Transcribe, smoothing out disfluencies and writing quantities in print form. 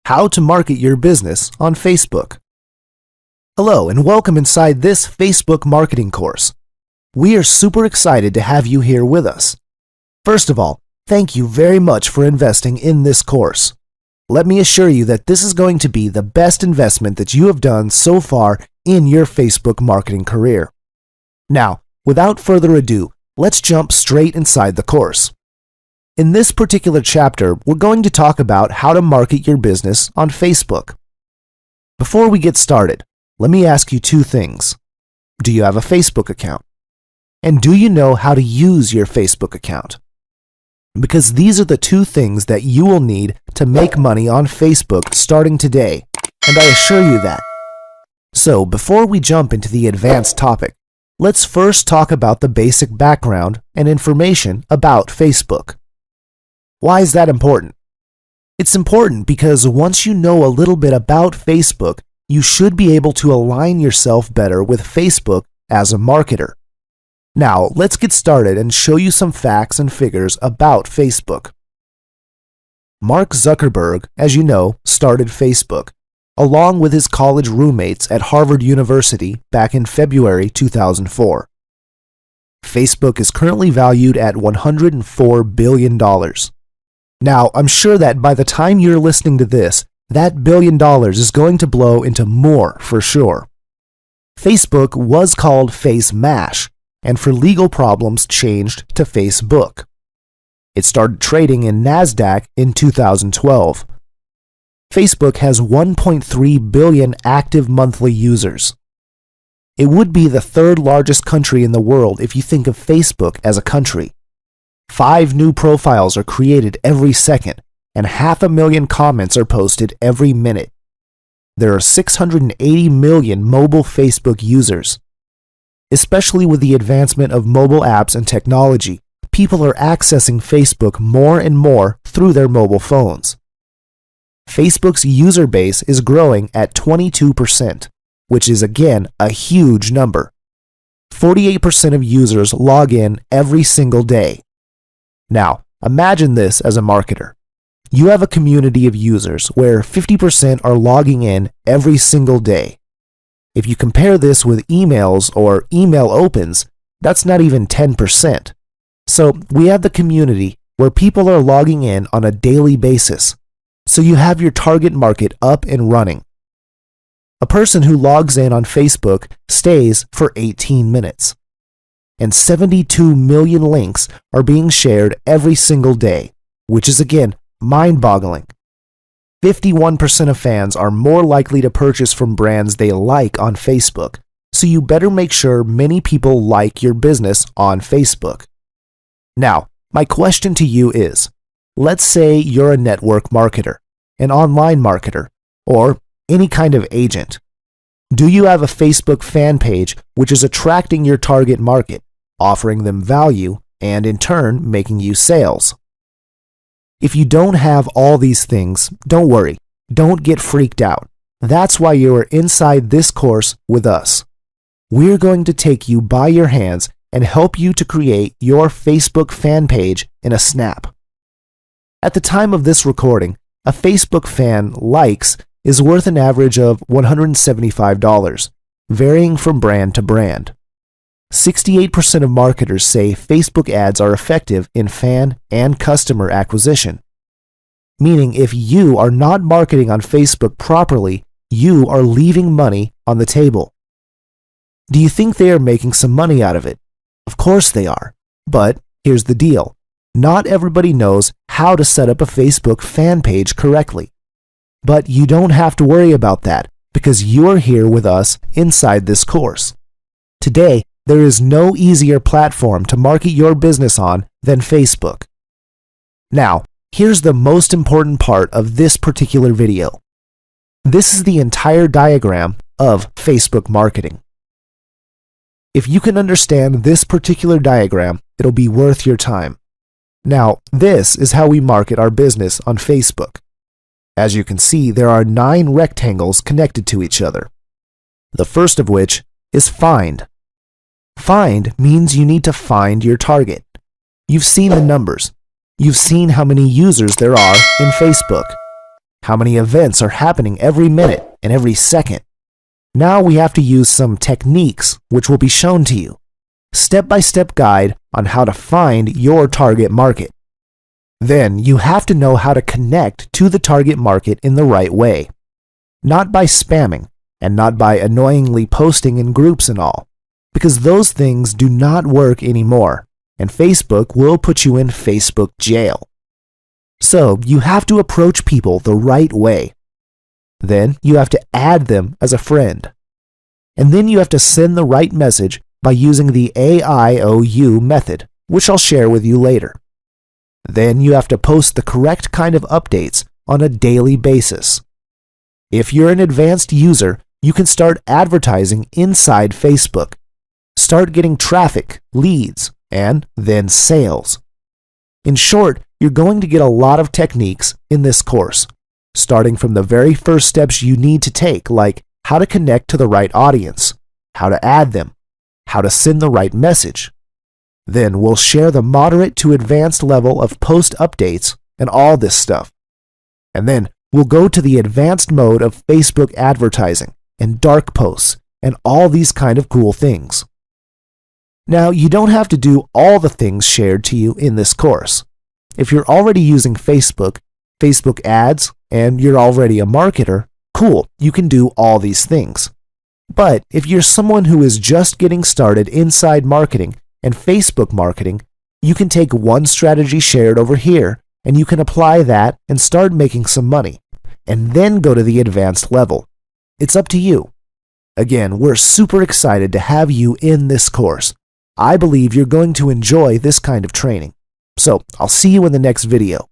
How to market your business on Facebook. Hello and welcome inside this Facebook marketing course. We are super excited to have you here with us. First of all, thank you very much for investing in this course. Let me assure you that this is going to be the best investment that you have done so far in your Facebook marketing career. Now, without further ado, let's jump straight inside the course. In this particular chapter, we're going to talk about how to market your business on Facebook. Before we get started, let me ask you two things. Do you have a Facebook account? And do you know how to use your Facebook account? Because these are the two things that you will need to make money on Facebook starting today, and I assure you that. So before we jump into the advanced topic, let's first talk about the basic background and information about Facebook. Why is that important? It's important because once you know a little bit about Facebook, you should be able to align yourself better with Facebook as a marketer. Now, let's get started and show you some facts and figures about Facebook. Mark Zuckerberg, as you know, started Facebook, along with his college roommates at Harvard University back in February 2004. Facebook is currently valued at $104 billion. Now, I'm sure that by the time you're listening to this, that $1 billion is going to blow into more for sure. Facebook was called Face Mash, and for legal problems changed to Facebook. It started trading in NASDAQ in 2012. Facebook has 1.3 billion active monthly users. It would be the third largest country in the world if you think of Facebook as a country. 5 new profiles are created every second, and 500,000 comments are posted every minute. There are 680 million mobile Facebook users. Especially with the advancement of mobile apps and technology, people are accessing Facebook more and more through their mobile phones. Facebook's user base is growing at 22%, which is again a huge number. 48% of users log in every single day. Now, imagine this as a marketer. You have a community of users where 50% are logging in every single day. If you compare this with emails or email opens, that's not even 10%. So we have the community where people are logging in on a daily basis. So you have your target market up and running. A person who logs in on Facebook stays for 18 minutes. And 72 million links are being shared every single day, which is again mind-boggling. 51% of fans are more likely to purchase from brands they like on Facebook, so you better make sure many people like your business on Facebook. Now, my question to you is, let's say you're a network marketer, an online marketer, or any kind of agent. Do you have a Facebook fan page which is attracting your target market, offering them value, and in turn making you sales? If you don't have all these things, don't worry. Don't get freaked out. That's why you are inside this course with us. We're going to take you by your hands and help you to create your Facebook fan page in a snap. At the time of this recording, a Facebook fan likes is worth an average of $175, varying from brand to brand. 68% of marketers say Facebook ads are effective in fan and customer acquisition. Meaning if you are not marketing on Facebook properly, you are leaving money on the table. Do you think they are making some money out of it? Of course they are. But here's the deal. Not everybody knows how to set up a Facebook fan page correctly. But you don't have to worry about that because you are here with us inside this course. Today, there is no easier platform to market your business on than Facebook. Now, here's the most important part of this particular video. This is the entire diagram of Facebook marketing. If you can understand this particular diagram, it'll be worth your time. Now, this is how we market our business on Facebook. As you can see, there are 9 rectangles connected to each other. The first of which is find. Find means you need to find your target. You've seen the numbers. You've seen how many users there are in Facebook. how many events are happening every minute and every second. Now we have to use some techniques which will be shown to you. Step-by-step guide on how to find your target market. Then you have to know how to connect to the target market in the right way. Not by spamming and not by annoyingly posting in groups and all, because those things do not work anymore, and Facebook will put you in Facebook jail. So you have to approach people the right way. Then you have to add them as a friend. And then you have to send the right message by using the AIOU method, which I'll share with you later. Then you have to post the correct kind of updates on a daily basis. If you're an advanced user, you can start advertising inside Facebook. Start getting traffic, leads, and then sales. In short, you're going to get a lot of techniques in this course, starting from the very first steps you need to take, like how to connect to the right audience, how to add them, how to send the right message. Then we'll share the moderate to advanced level of post updates and all this stuff. And then we'll go to the advanced mode of Facebook advertising and dark posts and all these kind of cool things. Now, you don't have to do all the things shared to you in this course. If you're already using Facebook, Facebook ads, and you're already a marketer, cool, you can do all these things. But if you're someone who is just getting started inside marketing and Facebook marketing, you can take one strategy shared over here and you can apply that and start making some money, and then go to the advanced level. It's up to you. Again, we're super excited to have you in this course. I believe you're going to enjoy this kind of training. So I'll see you in the next video.